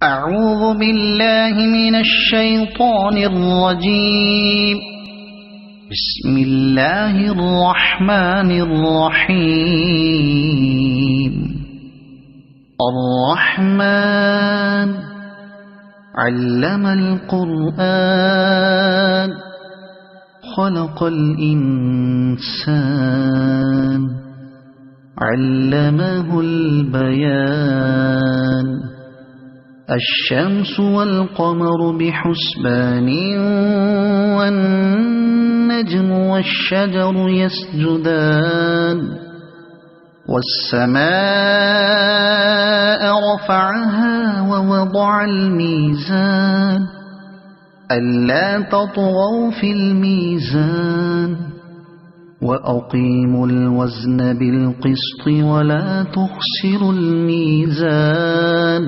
أعوذ بالله من الشيطان الرجيم. بسم الله الرحمن الرحيم. الرحمن علم القرآن خلق الإنسان علمه البيان. الشمس والقمر بحسبان والنجم والشجر يسجدان. والسماء رفعها ووضع الميزان ألا تطغوا في الميزان وأقيموا الوزن بالقسط ولا تخسروا الميزان.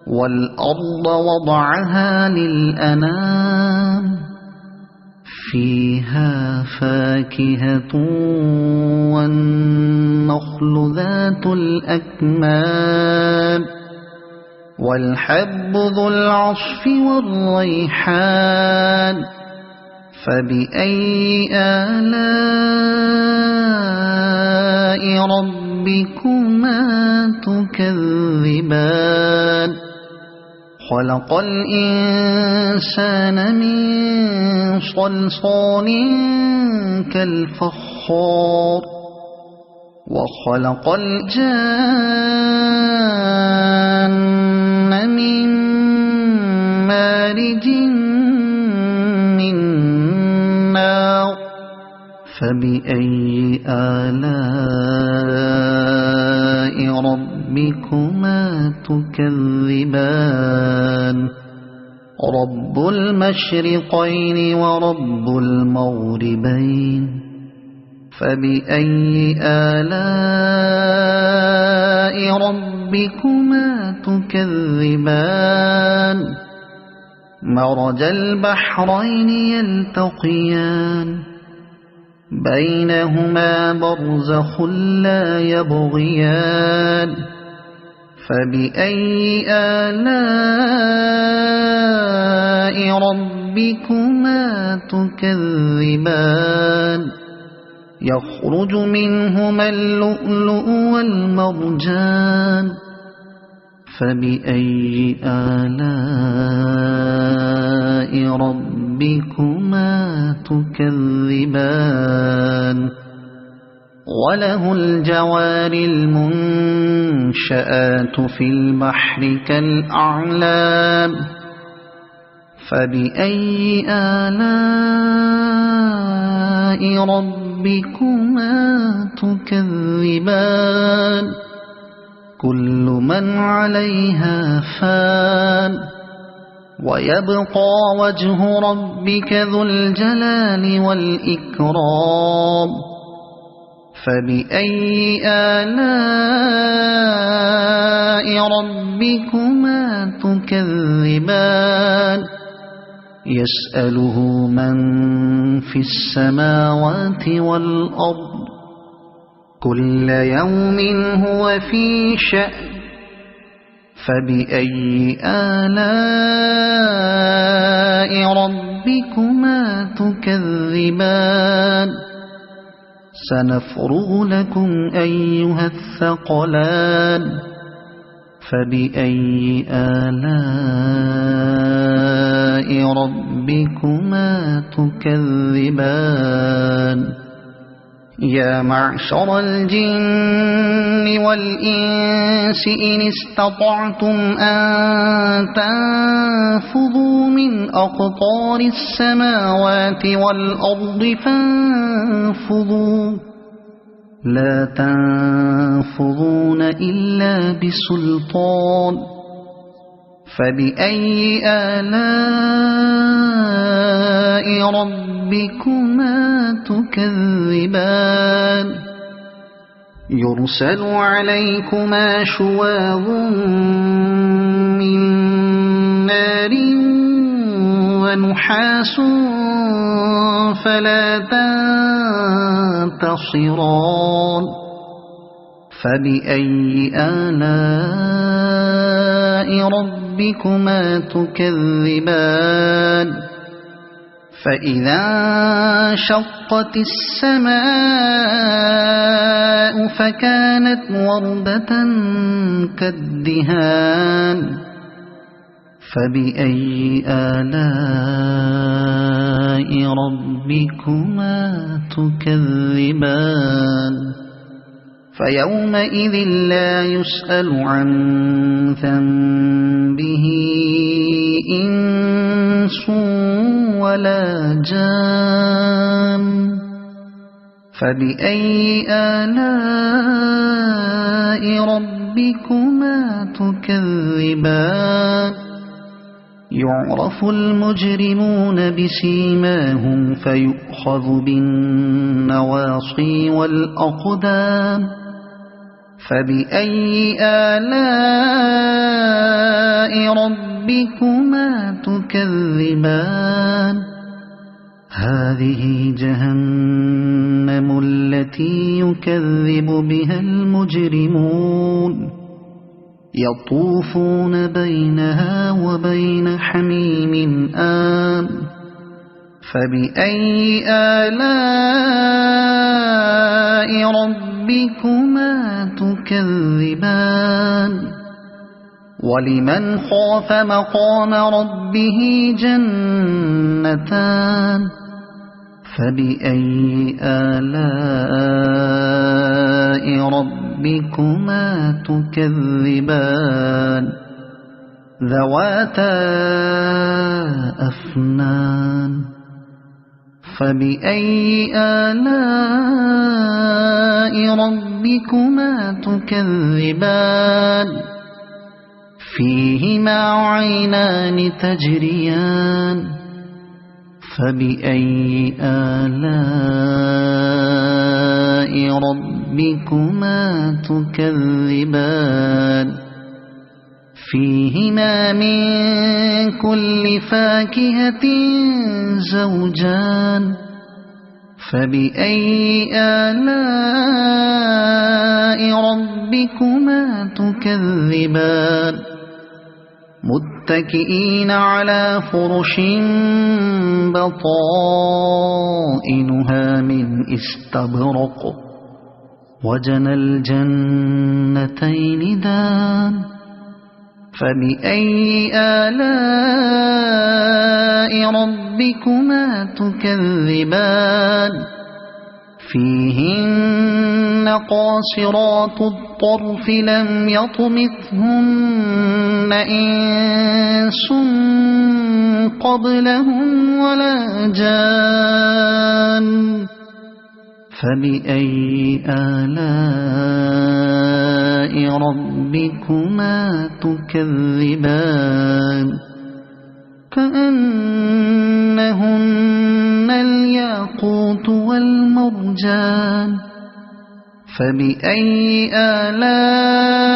والأرض وضعها للأنام فيها فاكهة والنخل ذات الأكمام والحب ذو العصف والريحان. فبأي آلاء ربكما تكذبان. خلق الإنسان من صلصال كالفخار وخلق الجان من مارج من نار. فبأي آلاء ربكما تكذبان. رب المشرقين ورب المغربين. فبأي آلاء ربكما تكذبان. مرج البحرين يلتقيان بينهما برزخ لا يبغيان. فبأي آلاء ربكما تكذبان. يخرج منهما اللؤلؤ والمرجان. فبأي آلاء ربكما تكذبان. وله الجوار المنشآت في البحر كالأعلام. فبأي آلاء ربكما تكذبان. كل من عليها فان ويبقى وجه ربك ذو الجلال والإكرام. فبأي آلاء ربكما تكذبان. يسأله من في السماوات والأرض كل يوم هو في شأن. فبأي آلاء ربكما تكذبان. سنفرغ لكم أيها الثقلان. فبأي آلاء ربكما تكذبان. يا معشر الجن والإنس إن استطعتم أن تنفذوا من أقطار السماوات والأرض فانفذوا لا تنفذون إلا بسلطان. فبأي آلاء ربكما تكذبان. يرسل عليكما شواظ من نار ونحاس فلا تنتصران. فبأي آلاء ربكما تكذبان فإذا انشقت السماء فكانت وردة كالدهان فبأي آلاء ربكما تكذبان فيومئذ لا يسأل عن ذنبه إنس ولا جان فبأي آلاء ربكما تكذبان يعرف المجرمون بسيماهم فيؤخذ بالنواصي والأقدام فبأي آلاء ربكما تكذبان هذه جهنم التي يكذب بها المجرمون يطوفون بينها وبين حميم آن فبأي آلاء ربكما تكذبان ولمن خاف مقام ربه جنتان فبأي آلاء ربكما تكذبان ذواتا أفنان فبأي آلاء ربكما تكذبان فيهما عينان تجريان فبأي آلاء ربكما تكذبان فيهما من كل فاكهة زوجان فبأي آلاء ربكما تكذبان متكئين على فرش بطائنها من استبرق وجنى الجنتين دان فبأي آلاء ربكما تكذبان فيهن قاصرات الطرف لم يطمثهن إنس قبلهم ولا جان فبأي آلاء ربكما تكذبان كأنهن الياقوت والمرجان فبأي آلاء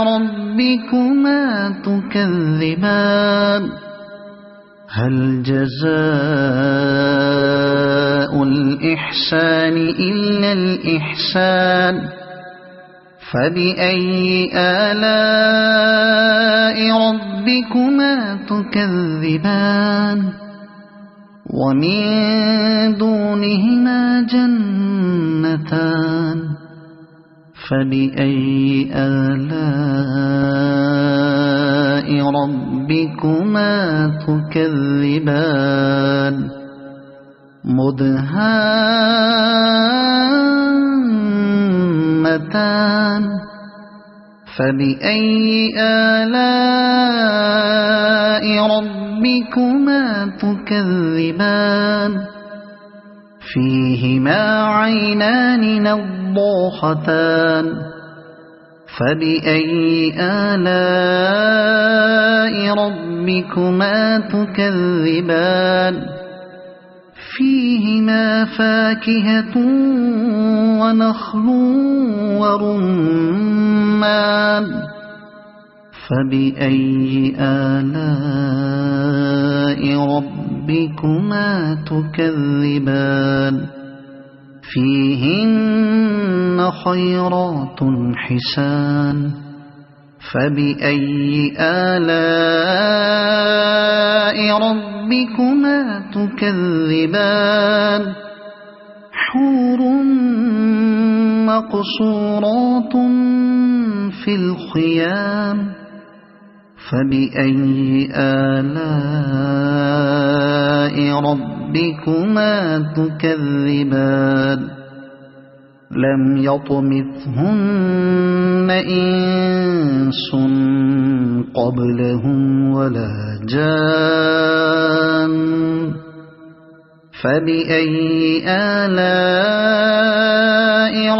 ربكما تكذبان هل جزاء الإحسان إلا الإحسان فبأي آلاء ربكما تكذبان ومن دونهما جنتان فبأي آلاء ربكما تكذبان مدهامتان فبأي آلاء ربكما تكذبان فيهما عينان نضاختان فبأي آلاء ربكما تكذبان فيهما فاكهة ونخل ورمان فبأي آلاء ربكما تكذبان فيهن خيرات حسان فبأي آلاء ربكما تكذبان حور مقصورات في الخيام فبأي آلاء ربكما تكذبان لم يطمثهن إنس قبلهم ولا جان فبأي آلاء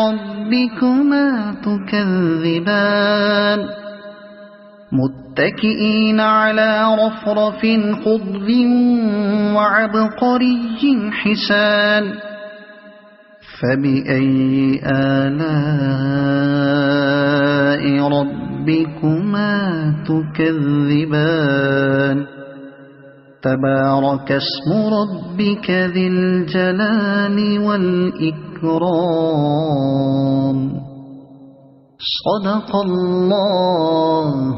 ربكما تكذبان متكئين على رفرف خضر وعبقري حسان فبأي آلاء ربكما تكذبان تبارك اسم ربك ذي الجلال والإكرام صدق الله